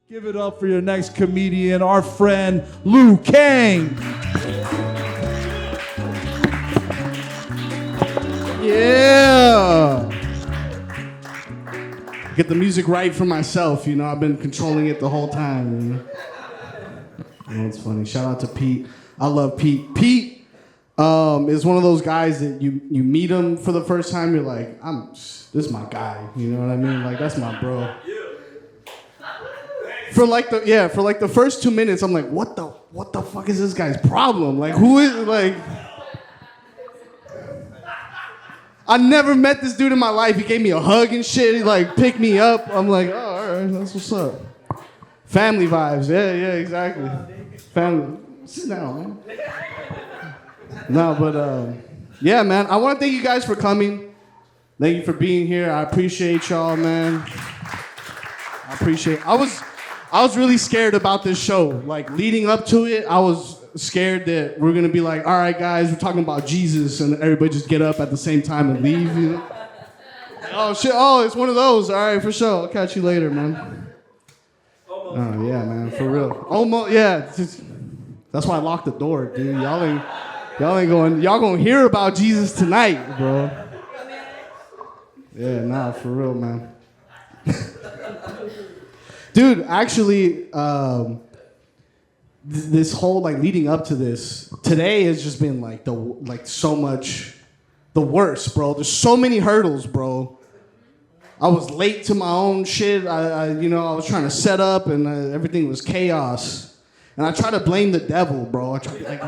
Give it up for your next comedian, our friend Liu Kang. Yeah. Get the music right for myself, you know. I've been controlling it the whole time, you know. It's funny. Shout out to Pete. I love Pete. Pete is one of those guys that you meet him for the first time, you're like, this is my guy. You know what I mean? Like, that's my bro. For the first 2 minutes, I'm like, what the fuck is this guy's problem? Like, who is, like... I never met this dude in my life. He gave me a hug and shit. He, like, picked me up. I'm like, oh, all right, that's what's up. Family vibes. Yeah, exactly. Family. Sit down, man. No, but, yeah, man. I want to thank you guys for coming. Thank you for being here. I appreciate y'all, man. I appreciate it. I was really scared about this show. Like, leading up to it, I was scared that we're going to be like, all right, guys, we're talking about Jesus, and everybody just get up at the same time and leave, you know? Oh, shit. Oh, it's one of those. All right, for sure. I'll catch you later, man. Oh, yeah, man, for real. Almost, yeah. That's why I locked the door, dude. Y'all gonna hear about Jesus tonight, bro. Yeah, nah, for real, man. Dude, actually, this whole like leading up to this, today has just been like so much the worst, bro. There's so many hurdles, bro. I was late to my own shit. I was trying to set up and everything was chaos. And I try to blame the devil, bro. I try to be like,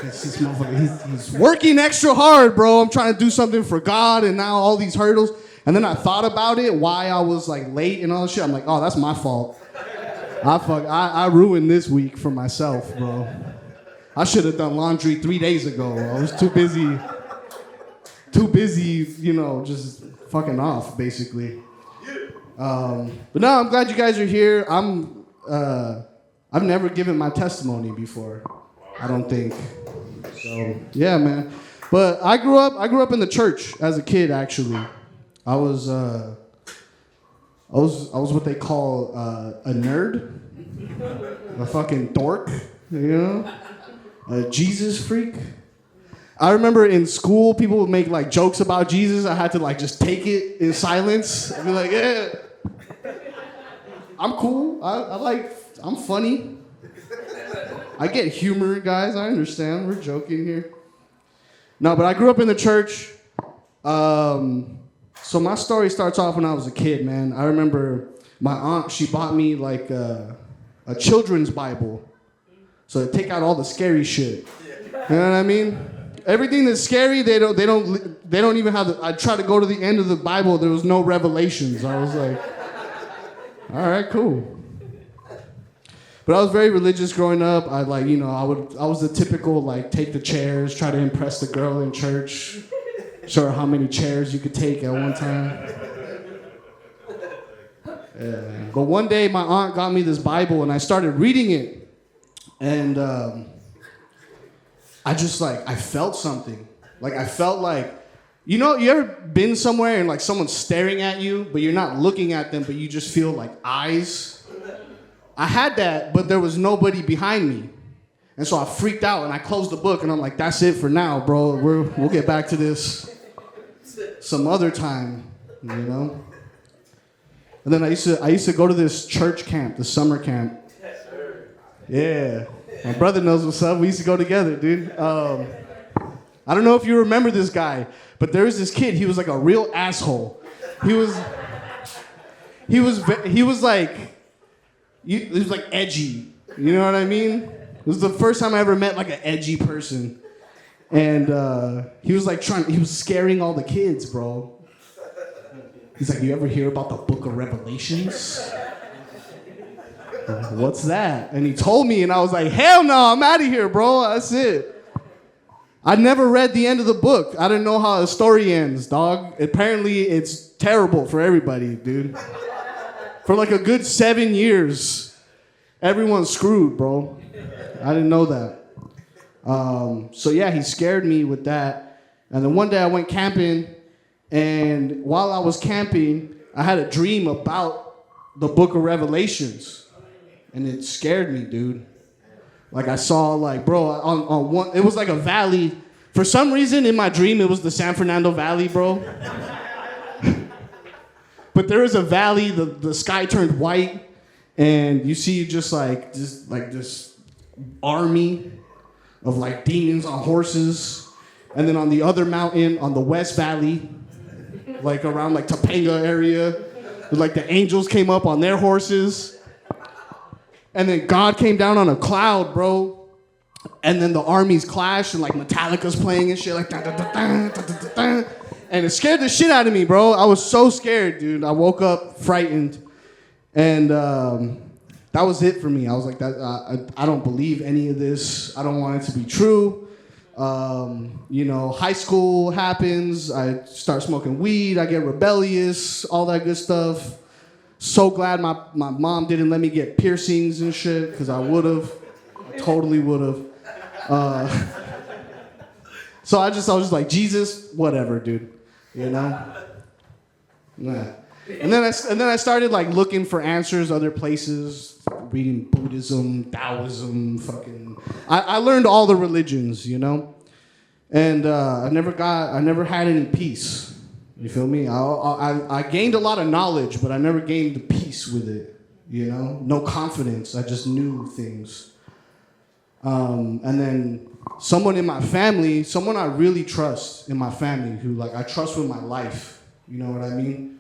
this motherfucker, he's working extra hard, bro. I'm trying to do something for God and now all these hurdles. And then I thought about it, why I was like late and all this shit. I'm like, oh, that's my fault. I ruined this week for myself, bro. I should have done laundry 3 days ago. I was too busy, you know, just fucking off, basically. But no, I'm glad you guys are here. I've never given my testimony before, I don't think. So yeah, man. But I grew up in the church as a kid, actually. I was what they call a nerd, a fucking dork, you know, a Jesus freak. I remember in school, people would make like jokes about Jesus. I had to like just take it in silence and be like, yeah, I'm cool. I'm funny. I get humor, guys. I understand. We're joking here. No, but I grew up in the church. So my story starts off when I was a kid, man. I remember my aunt, she bought me like a children's Bible. So to take out all the scary shit. You know what I mean? Everything that's scary, they don't even have I tried to go to the end of the Bible, there was no revelations. I was like, all right, cool. But I was very religious growing up. I was the typical like take the chairs, try to impress the girl in church. Show her how many chairs you could take at one time. Yeah. But one day, my aunt got me this Bible, and I started reading it. And I felt something. Like, I felt like, you know, you ever been somewhere and, like, someone's staring at you, but you're not looking at them, but you just feel, like, eyes? I had that, but there was nobody behind me. And so I freaked out, and I closed the book, and I'm like, that's it for now, bro. We'll get back to this some other time, you know? And then I used to go to this church camp, the summer camp. Yeah. My brother knows what's up. We used to go together, dude. I don't know if you remember this guy, but there was this kid. He was like a real asshole. He was like edgy. You know what I mean? It was the first time I ever met like an edgy person. And he was like he was scaring all the kids, bro. He's like, you ever hear about the book of Revelations? What's that? And he told me, and I was like, hell no, I'm out of here, bro. That's it. I never read the end of the book. I didn't know how the story ends, dog. Apparently, it's terrible for everybody, dude. For like a good 7 years, everyone's screwed, bro. I didn't know that. So yeah, he scared me with that. And then one day I went camping, and while I was camping, I had a dream about the book of Revelations. And it scared me, dude. Like I saw, like, bro, on one, it was like a valley. For some reason, in my dream, it was the San Fernando Valley, bro. But there was a valley, the sky turned white, and you see just this army of like demons on horses. And then on the other mountain, on the West Valley, like around like Topanga area, like the angels came up on their horses. And then God came down on a cloud, bro. And then the armies clashed and like Metallica's playing and shit like da, da, da, da, da, da, da. And it scared the shit out of me, bro. I was so scared, dude. I woke up frightened. And that was it for me. I was like, I don't believe any of this. I don't want it to be true. High school happens. I start smoking weed. I get rebellious, all that good stuff. So glad my mom didn't let me get piercings and shit, because I would have. I totally would have. So I was just like, Jesus, whatever, dude. You know? Nah. And then I started like looking for answers other places, reading Buddhism, Taoism, I learned all the religions, you know? And I never had any peace. You feel me? I gained a lot of knowledge, but I never gained the peace with it, you know? No confidence. I just knew things. And then someone in my family, someone I really trust in my family, who like I trust with my life, you know what I mean?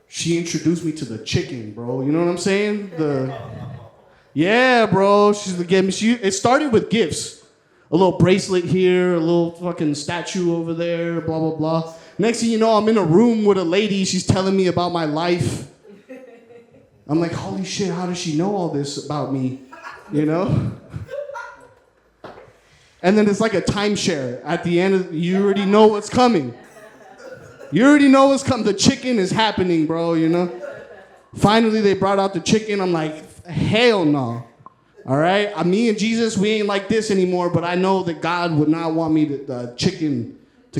She introduced me to the chicken, bro. You know what I'm saying? Yeah, bro. It started with gifts. A little bracelet here, a little fucking statue over there, blah, blah, blah. Next thing you know, I'm in a room with a lady. She's telling me about my life. I'm like, holy shit, how does she know all this about me? You know? And then it's like a timeshare. At the end, you already know what's coming. You already know what's coming. The chicken is happening, bro, you know? Finally, they brought out the chicken. I'm like, hell no. All right? Me and Jesus, we ain't like this anymore, but I know that God would not want me to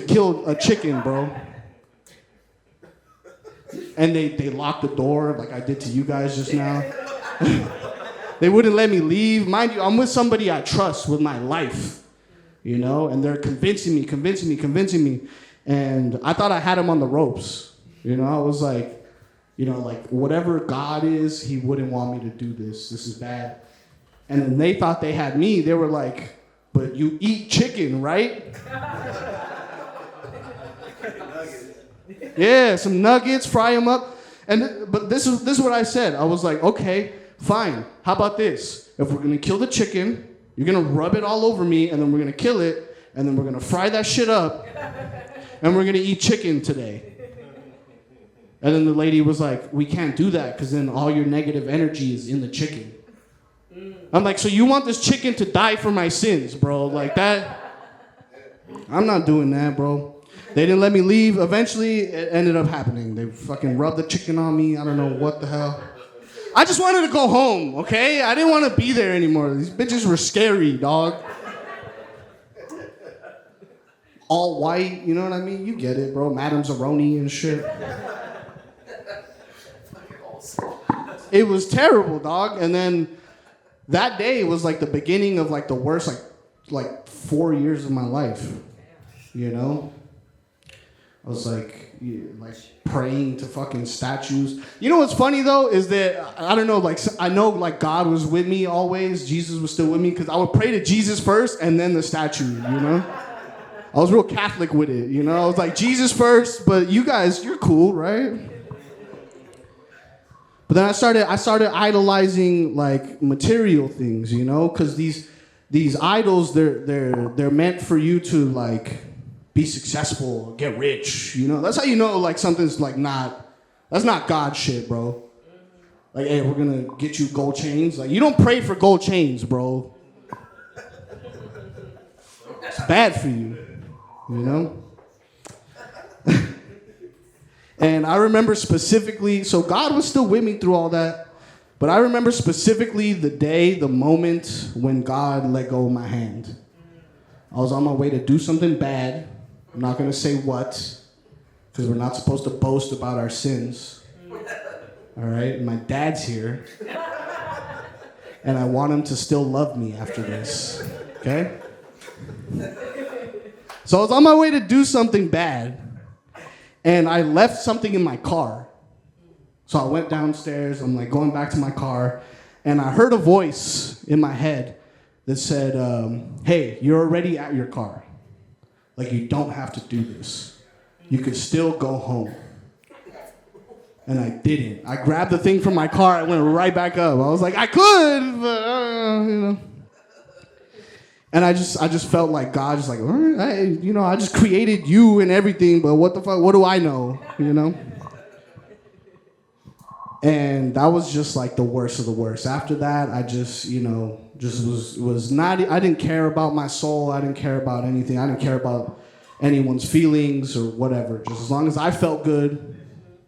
kill a chicken, bro. And they locked the door like I did to you guys just now. They wouldn't let me leave. Mind you, I'm with somebody I trust with my life, you know? And they're convincing me. And I thought I had him on the ropes. You know, I was like, you know, like whatever God is, he wouldn't want me to do this. This is bad. And then they thought they had me. They were like, but you eat chicken, right? Yeah, some nuggets, fry them up. But this is what I said. I was like, okay, fine. How about this? If we're gonna kill the chicken, you're gonna rub it all over me, and then we're gonna kill it, and then we're gonna fry that shit up, and we're gonna eat chicken today. And then the lady was like, we can't do that, because then all your negative energy is in the chicken. I'm like, so you want this chicken to die for my sins, bro? Like that? I'm not doing that, bro. They didn't let me leave. Eventually, it ended up happening. They fucking rubbed the chicken on me. I don't know what the hell. I just wanted to go home, okay? I didn't want to be there anymore. These bitches were scary, dog. All white, you know what I mean? You get it, bro. Madame Zeroni and shit. It was terrible, dog. And then that day was like the beginning of like the worst like 4 years of my life, you know? I was like praying to fucking statues. You know what's funny though is that I don't know, like I know like God was with me always. Jesus was still with me because I would pray to Jesus first and then the statue, you know? I was real Catholic with it, you know? I was like, Jesus first, but you guys, you're cool, right? But then I started idolizing like material things, you know, because these idols they're meant for you to like be successful, get rich, you know. That's how you know like something's like that's not God shit, bro. Like, hey, we're gonna get you gold chains. Like, you don't pray for gold chains, bro. It's bad for you, you know. And I remember specifically, so God was still with me through all that, but I remember specifically the moment when God let go of my hand. I was on my way to do something bad. I'm not going to say what, because we're not supposed to boast about our sins. all right? And my dad's here. And I want him to still love me after this, okay? So I was on my way to do something bad, and I left something in my car. So I went downstairs, I'm like going back to my car, and I heard a voice in my head that said, hey, you're already at your car. Like, you don't have to do this. You could still go home. And I didn't. I grabbed the thing from my car, I went right back up. I was like, I could, but, you know. And I just felt like God just like, all right, I just created you and everything, but what the fuck, what do I know, you know? And that was just like the worst of the worst. After that, I just, was not, I didn't care about my soul. I didn't care about anything. I didn't care about anyone's feelings or whatever. Just as long as I felt good,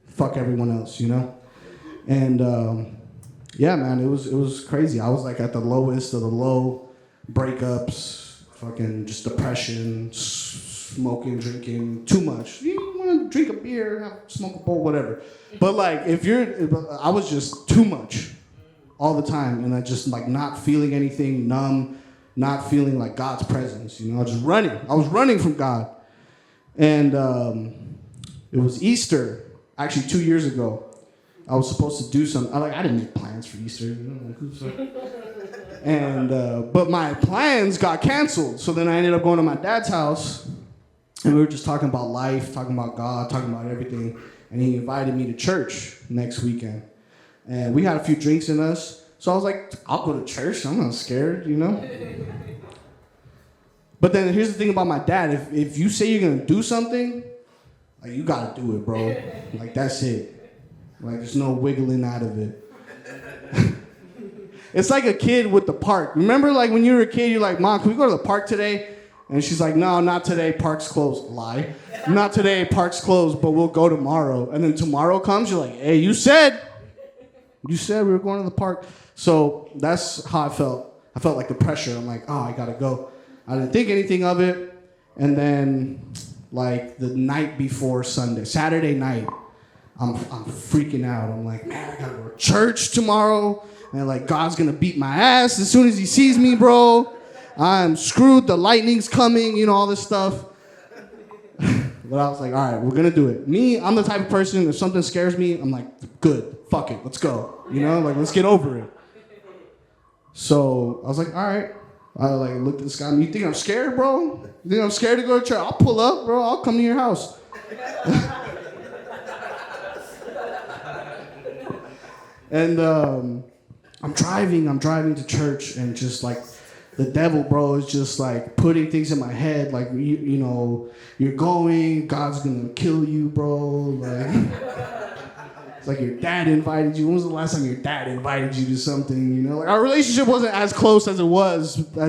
fuck everyone else, you know? And yeah, man, it was crazy. I was like at the lowest of the low, breakups, fucking just depression, smoking, drinking, too much. You want to drink a beer, smoke a bowl, whatever. But like, I was just too much all the time, and I just like not feeling anything, numb, not feeling like God's presence. You know, just running. I was running from God, and it was Easter, actually 2 years ago. I was supposed to do something. I didn't make plans for Easter, you know. And but my plans got canceled. So then I ended up going to my dad's house, and we were just talking about life, talking about God, talking about everything. And he invited me to church next weekend. And we had a few drinks in us. So I was like, I'll go to church. I'm not scared, you know? But then here's the thing about my dad. If you say you're going to do something, like, you got to do it, bro. Like, that's it. Like, there's no wiggling out of it. It's like a kid with the park. Remember, like, when you were a kid, you're like, Mom, can we go to the park today? And she's like, no, not today, park's closed. Lie. Not today, park's closed, but we'll go tomorrow. And then tomorrow comes, you're like, hey, you said we were going to the park. So that's how I felt. I felt like the pressure. I'm like, oh, I gotta go. I didn't think anything of it. And then, like, the night before Sunday, Saturday night, I'm freaking out. I'm like, man, I gotta go to church tomorrow. And like, God's gonna beat my ass as soon as he sees me, bro. I'm screwed, the lightning's coming, you know, all this stuff. But I was like, all right, we're gonna do it. Me, I'm the type of person, if something scares me, I'm like, good, fuck it, let's go. You know, like, let's get over it. So I was like, all right. I like looked at this guy, you think I'm scared, bro? You think I'm scared to go to church? I'll pull up, bro, I'll come to your house. And I'm driving to church, and just like, the devil, bro, is just like putting things in my head, like, you know, you're going, God's gonna kill you, bro. Like, it's like your dad invited you. When was the last time your dad invited you to something? You know, like, our relationship wasn't as close as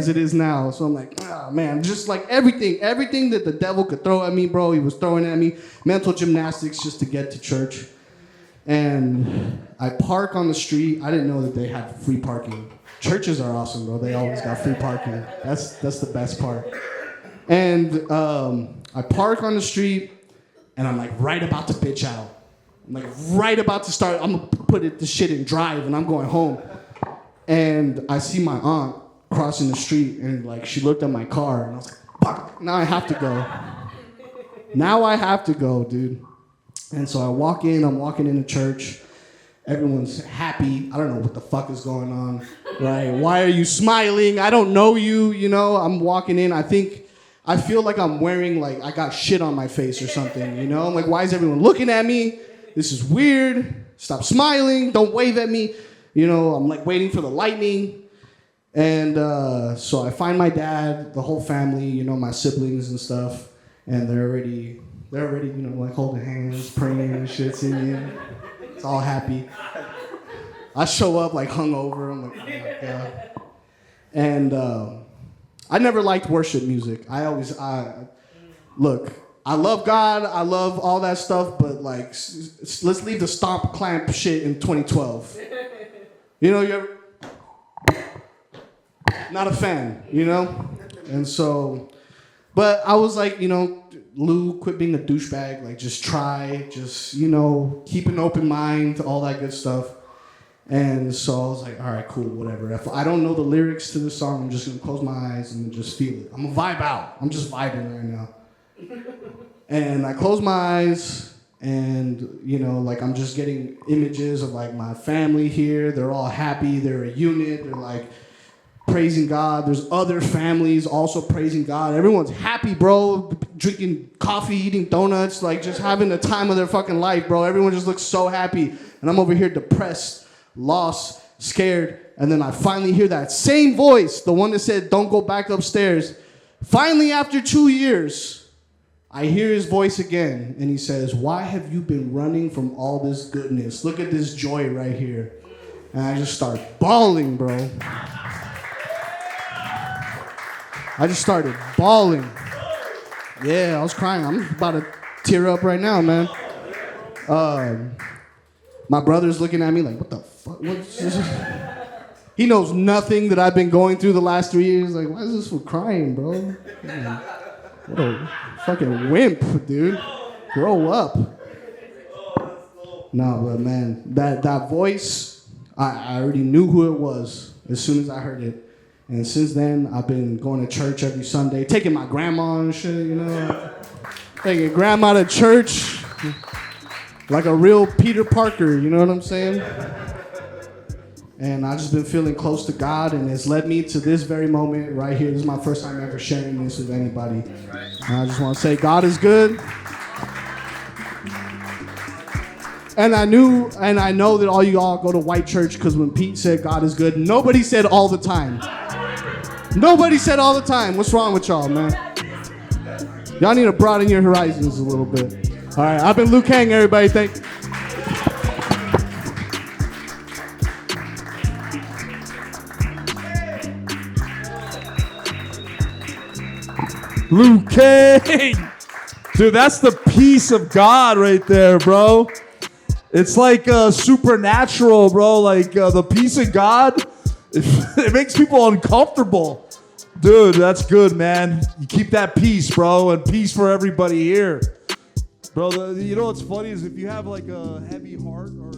it is now. So I'm like, oh man, just like everything that the devil could throw at me, bro, he was throwing at me. Mental gymnastics just to get to church. And I park on the street. I didn't know that they had free parking. Churches are awesome, bro. They always got free parking. That's the best part. And I park on the street, and I'm like right about to bitch out. I'm like right about to start. I'm gonna put this shit in drive, and I'm going home. And I see my aunt crossing the street, and like she looked at my car, and I was like, fuck, now I have to go. Now I have to go, dude. And so I walk in. I'm walking into church. Everyone's happy. I don't know what the fuck is going on, right? Why are you smiling? I don't know you, you know? I'm walking in. I feel like I'm wearing, like, I got shit on my face or something, you know? I'm like, why is everyone looking at me? This is weird. Stop smiling. Don't wave at me. You know, I'm like waiting for the lightning. And so I find my dad, the whole family, you know, my siblings and stuff. And they're already, you know, like holding hands, praying and shit, singing. It's all happy. I show up like hungover. I'm like, oh my God. And I never liked worship music. Look, I love God. I love all that stuff. But like, let's leave the stomp clamp shit in 2012. You know, you're not a fan, you know? And so, but I was like, you know, Lou, quit being a douchebag. Like, just try. Just, keep an open mind, all that good stuff. And so I was like, all right, cool, whatever. If I don't know the lyrics to this song, I'm just going to close my eyes and just feel it. I'm going to vibe out. I'm just vibing right now. And I close my eyes and, I'm just getting images of, like, my family here. They're all happy. They're a unit. They're, like, praising God. There's other families also praising God. Everyone's happy, bro. Drinking coffee, eating donuts, like just having the time of their fucking life, bro. Everyone just looks so happy. And I'm over here depressed, lost, scared. And then I finally hear that same voice, the one that said, don't go back upstairs. Finally, after 2 years, I hear his voice again. And he says, why have you been running from all this goodness? Look at this joy right here. And I just start bawling, bro. I just started bawling. Yeah, I was crying. I'm about to tear up right now, man. My brother's looking at me like, what the fuck? What's this? He knows nothing that I've been going through the last 3 years. Like, why is this for crying, bro? Man, what a fucking wimp, dude. Grow up. No, but man, that voice, I already knew who it was as soon as I heard it. And since then, I've been going to church every Sunday, taking my grandma and shit, taking grandma to church like a real Peter Parker, you know what I'm saying? And I've just been feeling close to God, and it's led me to this very moment right here. This is my first time ever sharing this with anybody. And I just want to say God is good. And I know that all you all go to white church because when Pete said God is good, nobody said all the time. Nobody said all the time. What's wrong with y'all, man? Y'all need to broaden your horizons a little bit. All right, I've been Luke Hang, everybody. Thank you. Luke King! Dude, that's the peace of God right there, bro. It's like supernatural, bro. Like the peace of God, it makes people uncomfortable. Dude, that's good, man. You keep that peace, bro, and peace for everybody here. Bro, you know what's funny is if you have like a heavy heart or